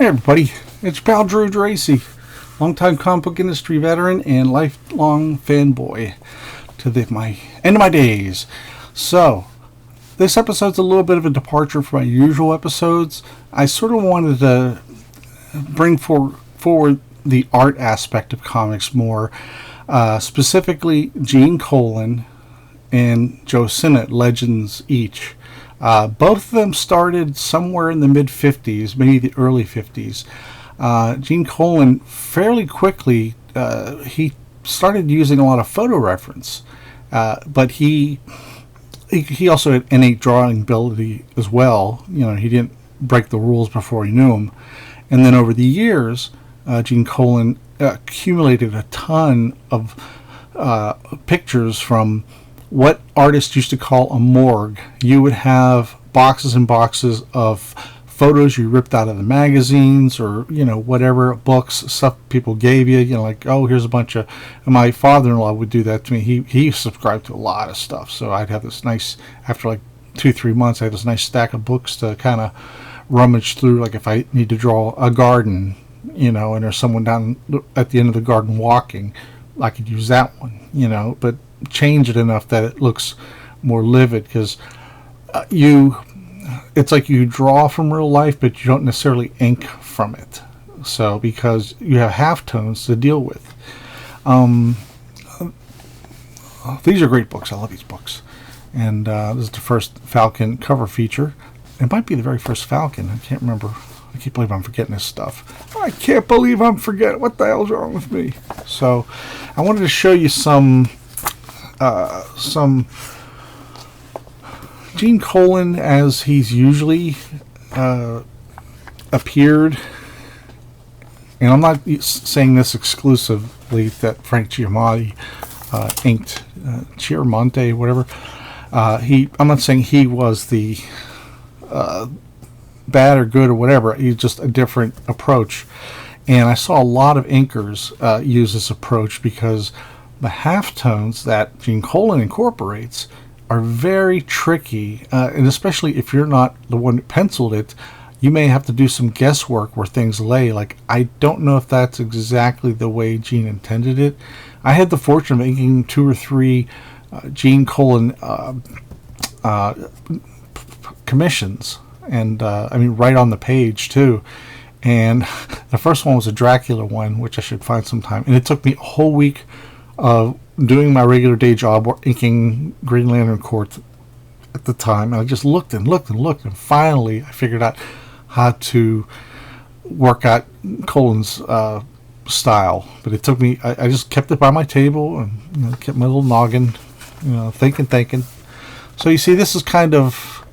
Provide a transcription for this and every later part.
Hey everybody, it's your pal Drew Dracy, longtime comic book industry veteran and lifelong fanboy to my end of my days. So, this episode's a little bit of a departure from my usual episodes. I sort of wanted to bring forward the art aspect of comics more, specifically Gene Colan and Joe Sinnott, legends each. Both of them started somewhere in the mid-50s, maybe the early 50s. Gene Colan, fairly quickly, he started using a lot of photo reference, but he also had innate drawing ability as well. You know, he didn't break the rules before he knew them. And then over the years, Gene Colan accumulated a ton of pictures from what artists used to call a morgue. You would have boxes and boxes of photos you ripped out of the magazines or, you know, whatever, books, stuff people gave you, you know, like, oh, here's a bunch of, and my father-in-law would do that to me. He subscribed to a lot of stuff. So I'd have this nice, after like 2-3 months, I had this nice stack of books to kind of rummage through, like if I need to draw a garden, you know, and there's someone down at the end of the garden walking, I could use that one, you know, but change it enough that it looks more livid, because it's like you draw from real life, but you don't necessarily ink from it. So because you have halftones to deal with. These are great books. I love these books. And this is the first Falcon cover feature. It might be the very first Falcon. I can't remember. I can't believe I'm forgetting this stuff. I can't believe I'm forgetting. What the hell's wrong with me? So I wanted to show you some Gene Colan as he's usually appeared, and I'm not saying this exclusively that Frank Giamatti inked Chiaramonte, whatever. I'm not saying he was the bad or good or whatever. He's just a different approach, and I saw a lot of inkers use this approach because the halftones that Gene Colan incorporates are very tricky, and especially if you're not the one who penciled it, you may have to do some guesswork where things lay. Like, I don't know if that's exactly the way Gene intended it. I had the fortune of inking 2 or 3 Gene Colan commissions, and I mean right on the page too. And the first one was a Dracula one, which I should find sometime, and it took me a whole week of doing my regular day job, inking Green Lantern Corps at the time. And I just looked and looked and looked, and finally I figured out how to work out Colan's style. But it took me, I just kept it by my table and, you know, kept my little noggin, you know, thinking. So you see, this is kind of,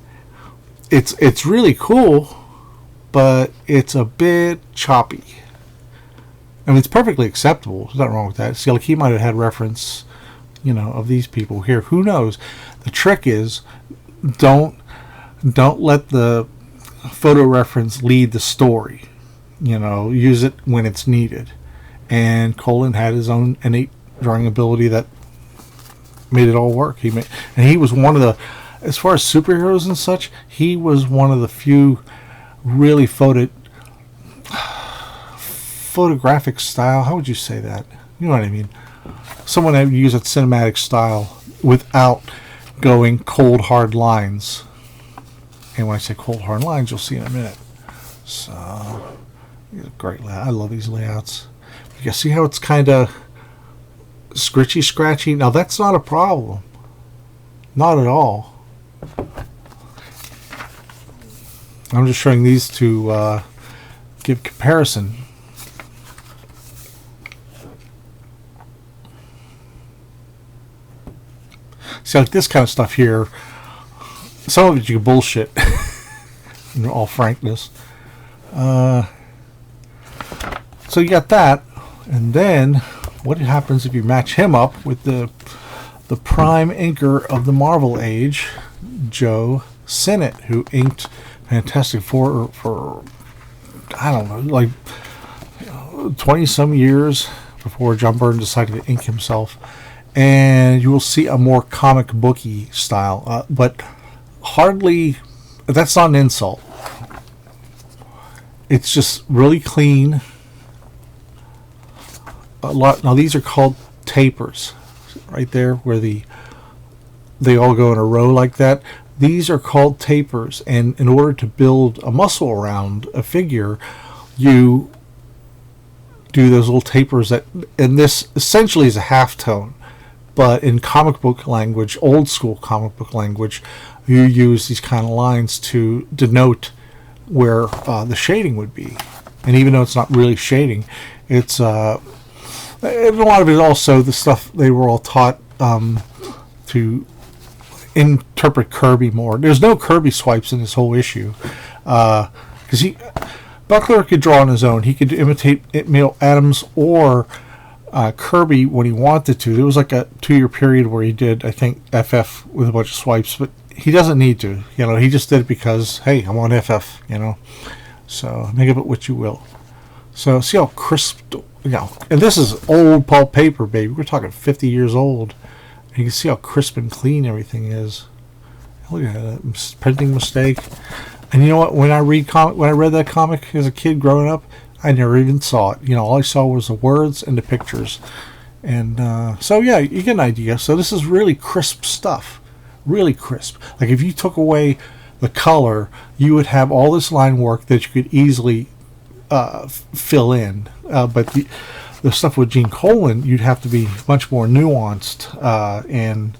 it's really cool, but it's a bit choppy. I mean, it's perfectly acceptable. There's nothing wrong with that. See, like, he might have had reference, you know, of these people here. Who knows? The trick is, don't let the photo reference lead the story. You know, use it when it's needed. And Colan had his own innate drawing ability that made it all work. And he was one of the, as far as superheroes and such, he was one of the few really photographic style. How would you say that? You know what I mean? Someone that would use a cinematic style without going cold hard lines. And when I say cold hard lines, you'll see in a minute. So, great layout. I love these layouts. You can see how it's kind of scratchy. Now that's not a problem. Not at all. I'm just showing these to give comparison. See, like this kind of stuff here, some of it you can bullshit, in all frankness. So you got that, and then what happens if you match him up with the prime inker of the Marvel age, Joe Sinnott, who inked Fantastic Four for I don't know, like 20-some years before John Byrne decided to ink himself. And you will see a more comic booky style, but hardly, that's not an insult. It's just really clean. A lot. Now these are called tapers, right there where they all go in a row like that. These are called tapers, and in order to build a muscle around a figure, you do those little tapers and this essentially is a halftone, but in comic book language, old school comic book language, you use these kind of lines to denote where the shading would be. And even though it's not really shading, it's and a lot of it also the stuff they were all taught to interpret Kirby more. There's no Kirby swipes in this whole issue because Buckler could draw on his own. He could imitate Neil Adams or Kirby when he wanted to. There was like a 2-year period where he did, I think, FF with a bunch of swipes, but he doesn't need to. He just did it because, hey, I want FF. So make of it what you will. So see how crisp, and this is old pulp paper, baby. We're talking 50 years old. And you can see how crisp and clean everything is. Look at that printing mistake. And you know what? When I read that comic as a kid growing up, I never even saw it. All I saw was the words and the pictures. And so yeah, you get an idea. So this is really crisp stuff, really crisp. Like if you took away the color, you would have all this line work that you could easily fill in. But the stuff with Gene Colan, you'd have to be much more nuanced. And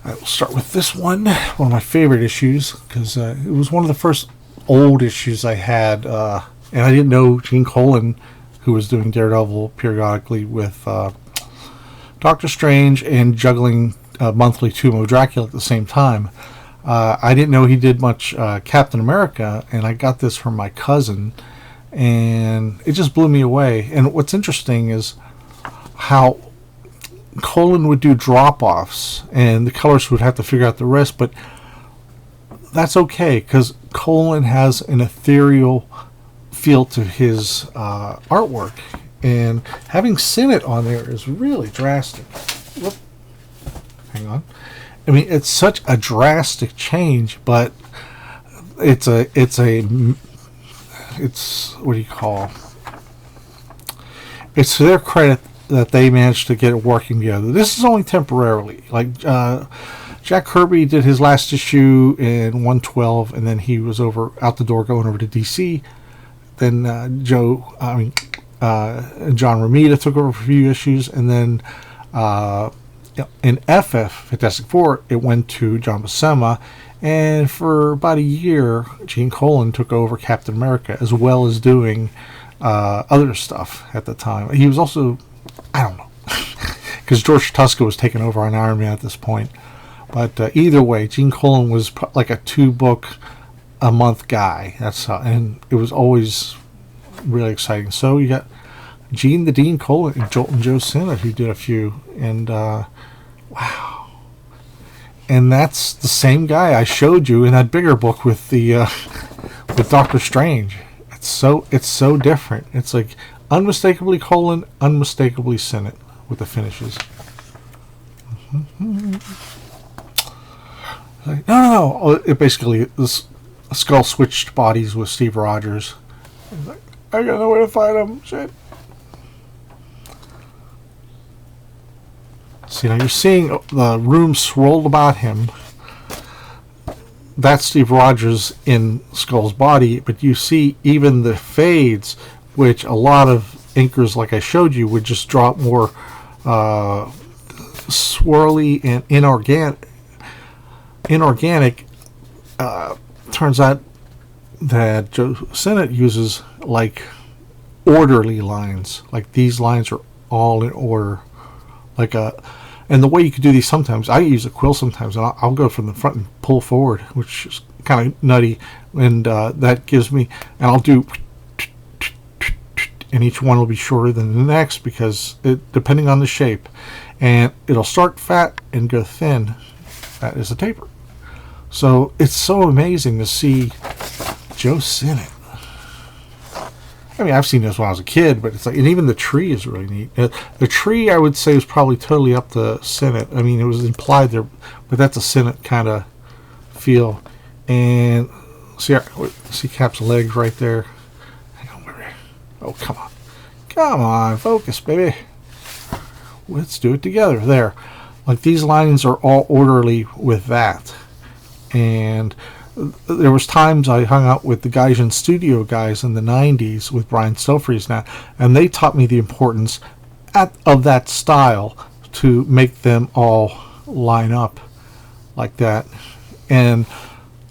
I will start with this one of my favorite issues, because it was one of the first old issues I had, and I didn't know Gene Colan, who was doing Daredevil periodically with Doctor Strange and juggling monthly Tomb of Dracula at the same time. I didn't know he did much Captain America, and I got this from my cousin, and it just blew me away. And what's interesting is how Colan would do drop-offs, and the colors would have to figure out the rest, but that's okay, because Colan has an ethereal feel to his artwork, and having Sinnott on there is really drastic. Whoop. Hang on. I mean, it's such a drastic change, but it's what do you call? It's to their credit that they managed to get it working together. This is only temporarily. Like Jack Kirby did his last issue in 112, and then he was out the door going over to DC. Then John Romita took over for a few issues, and then in FF Fantastic Four, it went to John Buscema, and for about a year, Gene Colan took over Captain America, as well as doing other stuff at the time. He was also, I don't know, because George Tuska was taking over on Iron Man at this point. But either way, Gene Colan was like a 2-book-a-month guy. That's how, and it was always really exciting. So you got Gene the Dean Colan and Joe Sinnott, who did a few, and wow. And that's the same guy I showed you in that bigger book with the with Doctor Strange. It's so different. It's like unmistakably Colan, unmistakably Sinnott with the finishes. Like, no. It basically this Skull switched bodies with Steve Rogers. Like, I got no way to find him. Shit. See, now you're seeing the room swirled about him. That's Steve Rogers in Skull's body, but you see even the fades, which a lot of inkers, like I showed you, would just drop more swirly and inorganic. Turns out that Joe Sinnott uses like orderly lines. Like these lines are all in order. And the way you could do these sometimes, I use a quill sometimes, and I'll go from the front and pull forward, which is kind of nutty, and that gives me, and I'll do, and each one will be shorter than the next because depending on the shape, and it'll start fat and go thin. That is a taper. So it's so amazing to see Joe Sinnott. I mean, I've seen this when I was a kid, but it's like, and even the tree is really neat. The tree, I would say, is probably totally up to Sinnott. I mean, it was implied there, but that's a Sinnott kind of feel. And see Cap's legs right there. Oh, come on. Come on, focus, baby. Let's do it together. There. Like, these lines are all orderly with that. And there was times I hung out with the Gaijin Studio guys in the 90s with Brian Stelfreeze now, and they taught me the importance of that style to make them all line up like that. And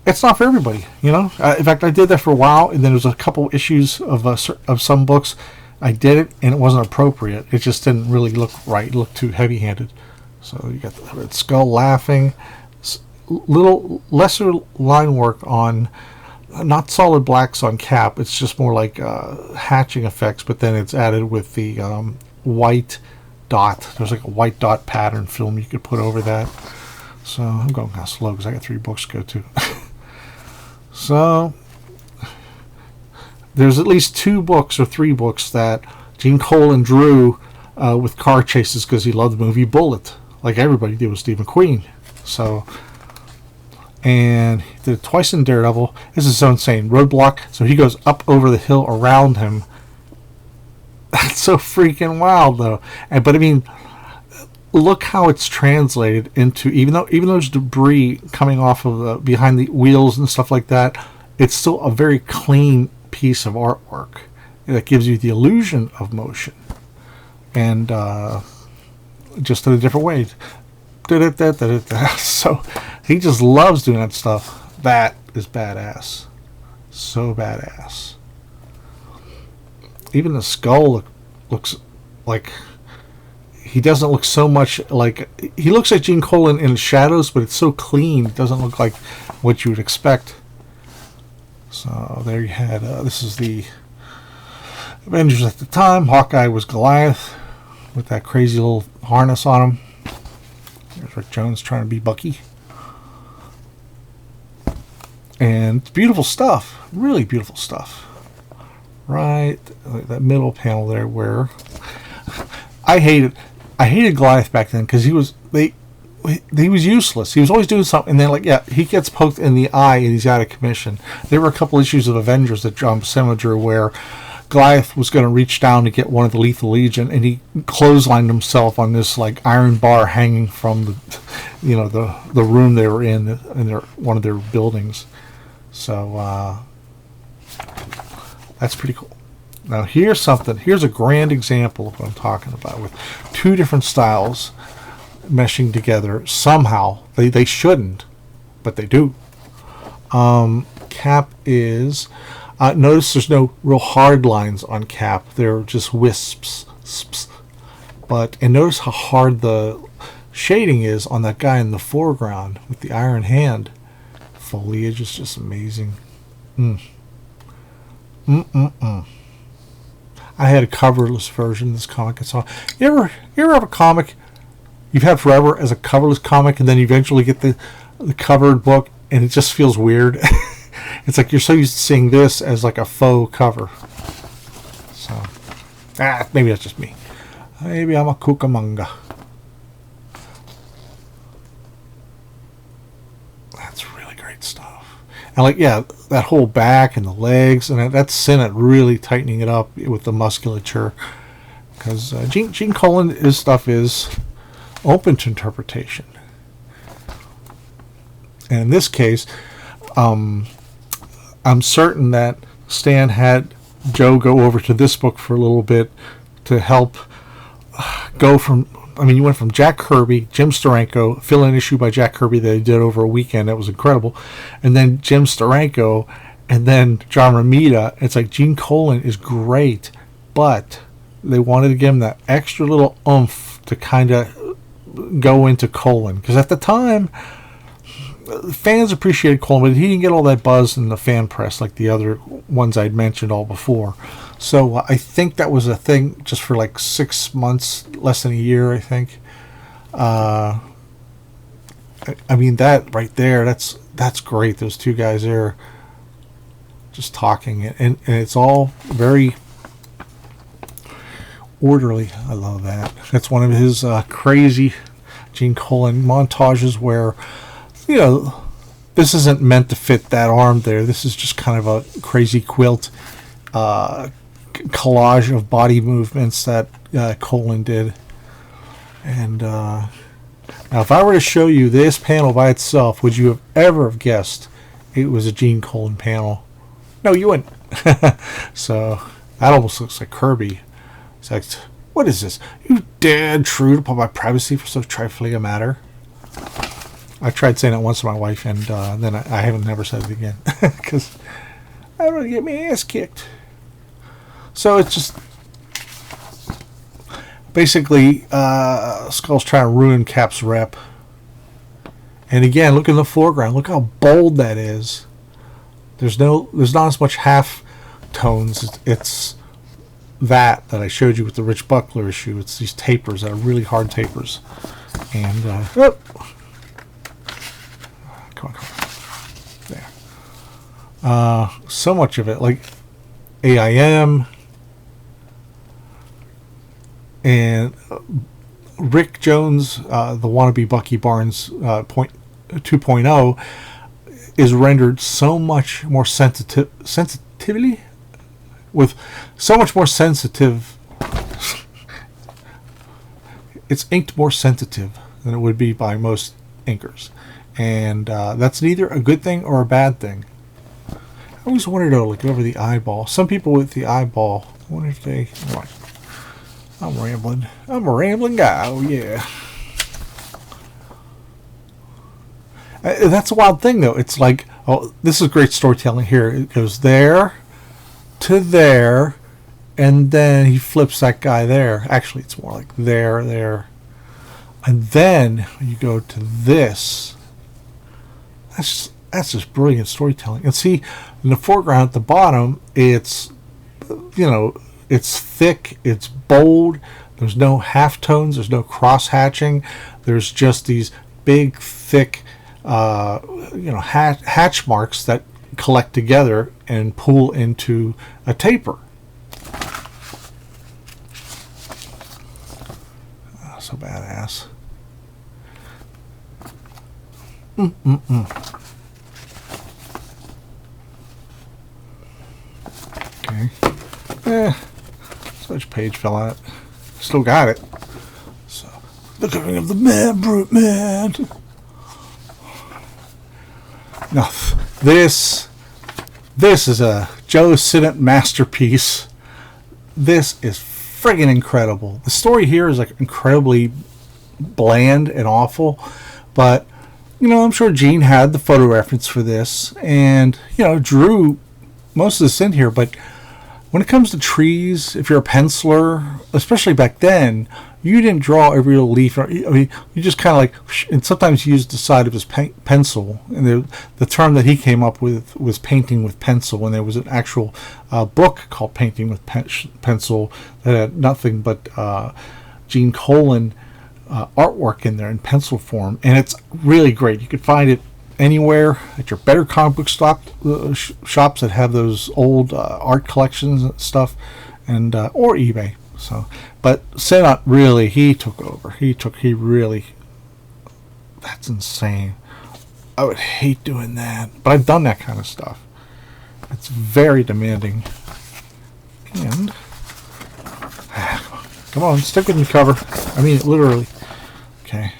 it's not for everybody, you know. In fact, I did that for a while, and then there was a couple issues of some books. I did it, and it wasn't appropriate. It just didn't really look right. It looked too heavy-handed. So you got the Red Skull laughing. Little lesser line work on, not solid blacks on Cap. It's just more like hatching effects, but then it's added with the white dot. There's like a white dot pattern film you could put over that. So I'm going kind of slow because I got 3 books to go to. So there's at least 2 books or 3 books that Gene Colan drew with car chases because he loved the movie Bullitt, like everybody did with Steve McQueen. So, and he did it twice in Daredevil. This is so insane. Roadblock, so he goes up over the hill around him. That's so freaking wild, though. But I mean, look how it's translated into, even though there's debris coming off of behind the wheels and stuff like that, it's still a very clean piece of artwork that gives you the illusion of motion, and just in a different way. So he just loves doing that stuff. That is badass. So badass. Even the skull looks like, he doesn't look so much like, he looks like Gene Colan in the shadows, but it's so clean, it doesn't look like what you would expect. So there you had, this is the Avengers at the time. Hawkeye was Goliath with that crazy little harness on him. There's Rick Jones trying to be Bucky. And it's beautiful stuff, really beautiful stuff. Right, that middle panel there where I hated Goliath back then because he was useless. He was always doing something, and then he gets poked in the eye and he's out of commission. There were a couple issues of Avengers that John Buscema where Goliath was going to reach down to get one of the Lethal Legion, and he clotheslined himself on this like iron bar hanging from the room they were in one of their buildings. So that's pretty cool. Now here's a grand example of what I'm talking about, with 2 different styles meshing together somehow. They shouldn't, but they do. Cap is, notice there's no real hard lines on Cap. They're just wisps. And notice how hard the shading is on that guy in the foreground with the iron hand. Foliage is just amazing. I had a coverless version of this comic I saw. You ever have a comic you've had forever as a coverless comic, and then you eventually get the covered book, and it just feels weird? It's like you're so used to seeing this as like a faux cover. So, maybe that's just me. Maybe I'm a Cucamonga. That's really great stuff. And that whole back and the legs, and that's Sinnott really tightening it up with the musculature. Because Gene Colan, his stuff is open to interpretation. And in this case, I'm certain that Stan had Joe go over to this book for a little bit to help go from, you went from Jack Kirby, Jim Steranko, fill-in issue by Jack Kirby that he did over a weekend. That was incredible. And then Jim Steranko, and then John Romita. It's like Gene Colan is great, but they wanted to give him that extra little oomph to kind of go into Colan. Because at the time, fans appreciated Colan, but he didn't get all that buzz in the fan press like the other ones I'd mentioned all before. So I think that was a thing just for like 6 months, less than a year, I think. That right there, that's great. Those 2 guys there just talking, and it's all very orderly. I love that. That's one of his crazy Gene Colan montages where, this isn't meant to fit that arm there. This is just kind of a crazy quilt collage of body movements that Colan did. And now, if I were to show you this panel by itself, would you have ever have guessed it was a Gene Colan panel? No, you wouldn't. So that almost looks like Kirby. It's like, what is this? You dare intrude upon my privacy for so trifling a matter? I tried saying it once to my wife, and then I haven't never said it again because I don't want to get my ass kicked. So it's just basically Skull's trying to ruin Cap's rep. And again, look in the foreground. Look how bold that is. There's not as much half tones. It's that I showed you with the Rich Buckler issue. It's these tapers that are really hard tapers. And come on. There. So much of it, like AIM and Rick Jones, the wannabe Bucky Barnes 2.0, is rendered so much more sensitively with so much more sensitive. It's inked more sensitive than it would be by most inkers, and that's neither a good thing or a bad thing. I always wondered though, like over the eyeball. Some people with the eyeball, I wonder if they. I'm rambling. I'm a rambling guy. Oh yeah. That's a wild thing though. It's like, oh, this is great storytelling here. It goes there to there, and then he flips that guy there. Actually, it's more like there, and then you go to this. That's just brilliant storytelling. And see, in the foreground at the bottom, it's it's thick, it's bold. There's no halftones. There's no cross hatching. There's just these big, thick, hatch marks that collect together and pool into a taper. Oh, so badass. Okay. So much page fell out. Still got it. So, the coming of the man, brute man. Now, this is a Joe Sinnott masterpiece. This is friggin' incredible. The story here is like incredibly bland and awful, but I'm sure Gene had the photo reference for this and drew most of this in here. But when it comes to trees, if you're a penciler, especially back then, you didn't draw every little leaf. I mean, you just kind of like, and sometimes you used the side of his pencil. And the term that he came up with was painting with pencil. And there was an actual book called Painting with Pencil that had nothing but Gene Colan artwork in there in pencil form. And it's really great. You could find it anywhere at your better comic book shops that have those old art collections and stuff, and or eBay. So, but Sinnott really, he took over. That's insane. I would hate doing that, but I've done that kind of stuff. It's very demanding. And come on, stick with me, cover. I mean it literally. Okay.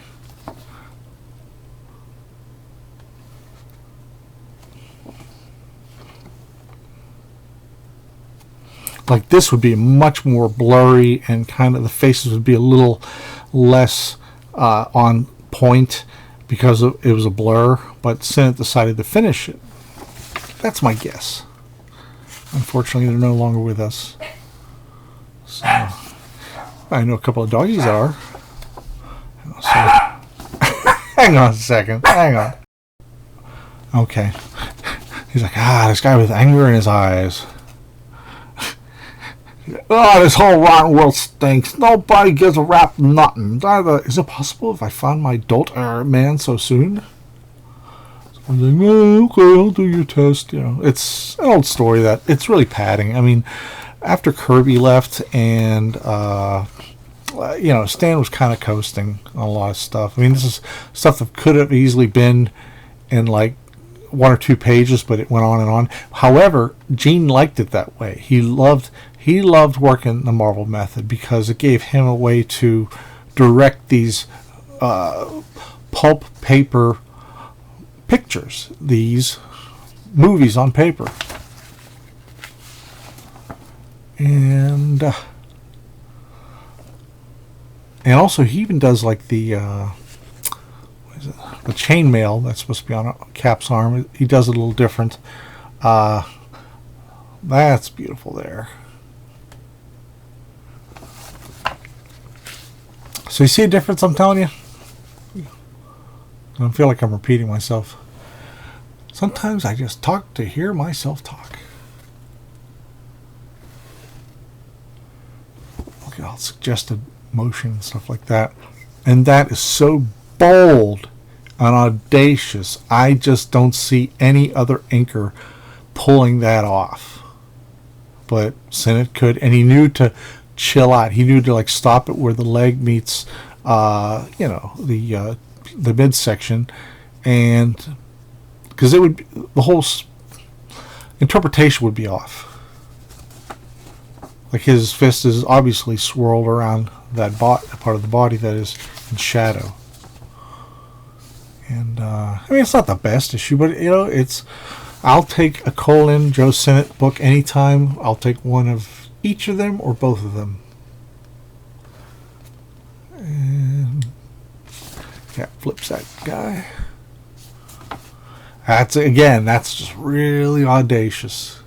Like this would be much more blurry, and kind of the faces would be a little less on point because it was a blur. But Sinnott decided to finish it. That's my guess. Unfortunately, they're no longer with us. So I know a couple of doggies are. Hang on a second. Hang on. Okay. He's like, this guy with anger in his eyes. Oh, this whole rotten world stinks. Nobody gives a rap nothing. Is it possible if I found my adult man so soon? So I'm like, okay, I'll do your test. It's an old story that it's really padding. I mean, after Kirby left and Stan was kind of coasting on a lot of stuff. I mean, this is stuff that could have easily been in like one or two pages, but it went on and on. However, Gene liked it that way. He loved working the Marvel method because it gave him a way to direct these pulp paper pictures, these movies on paper. And also he even does like the chainmail that's supposed to be on Cap's arm. He does it a little different. That's beautiful there. So you see a difference, I'm telling you? I don't feel like I'm repeating myself. Sometimes I just talk to hear myself talk. Look at all suggested motion and stuff like that. And that is so bold and audacious. I just don't see any other inker pulling that off. But Sinnott could, and he knew to chill out. He knew to like stop it where the leg meets, the midsection, and because it would, the whole interpretation would be off. Like his fist is obviously swirled around that part of the body that is in shadow. And I mean, it's not the best issue, but it's. I'll take a Colan Joe Sinnott book anytime. I'll take one of each of them or both of them. And Cat flips that guy. That's just really audacious.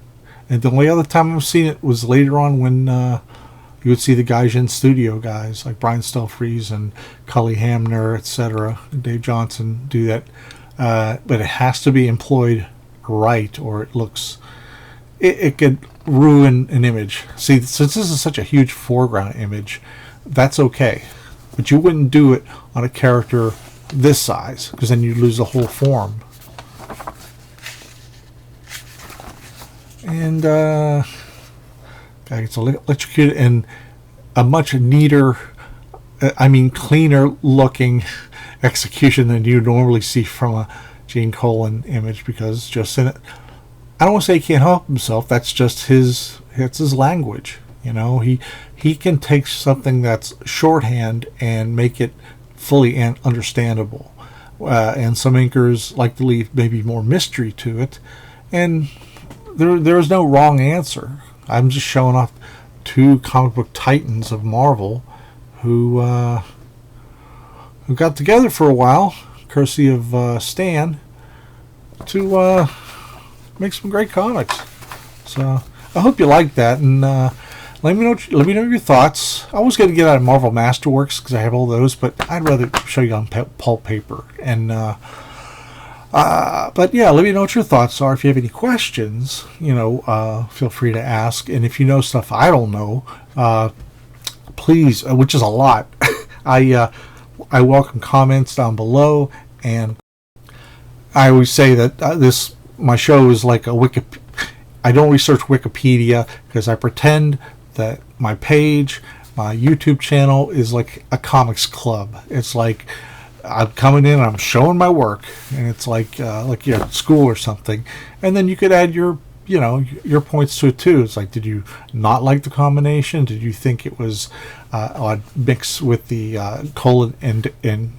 And the only other time I've seen it was later on when you would see the Gaijin Studio guys like Brian Stelfreeze and Cully Hamner, etc., and Dave Johnson do that. But it has to be employed right, or it could ruin an image. See, since this is such a huge foreground image, that's okay. But you wouldn't do it on a character this size, because then you'd lose the whole form. And guy gets electrocuted, and a much neater, cleaner looking execution than you normally see from a Gene Colan image, because Joe Sinnott, I don't want to say he can't help himself. That's just his language. He can take something that's shorthand and make it fully understandable. And some inkers like to leave maybe more mystery to it. And there is no wrong answer. I'm just showing off two comic book titans of Marvel who got together for a while, courtesy of Stan, to make some great comics. So I hope you like that, and let me know your thoughts. I was going to get out of Marvel Masterworks because I have all those, but I'd rather show you on pulp paper. And but yeah, let me know what your thoughts are. If you have any questions, feel free to ask. And if you know stuff I don't know, please, which is a lot, I welcome comments down below. And I always say that my show is like a Wikipedia. I don't research Wikipedia because I pretend that my page, my YouTube channel, is like a comics club. It's like I'm coming in, I'm showing my work, and it's like you're at school or something. And then you could add your points to it too. It's like, did you not like the combination? Did you think it was odd mix with the Colan and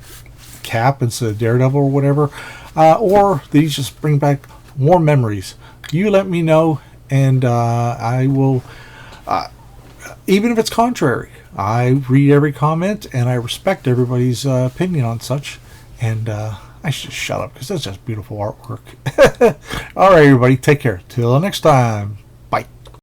Cap instead of Daredevil or whatever? Or these just bring back more memories? You let me know, and I will, even if it's contrary, I read every comment, and I respect everybody's opinion on such. And I should shut up, because that's just beautiful artwork. All right, everybody, take care. Till next time.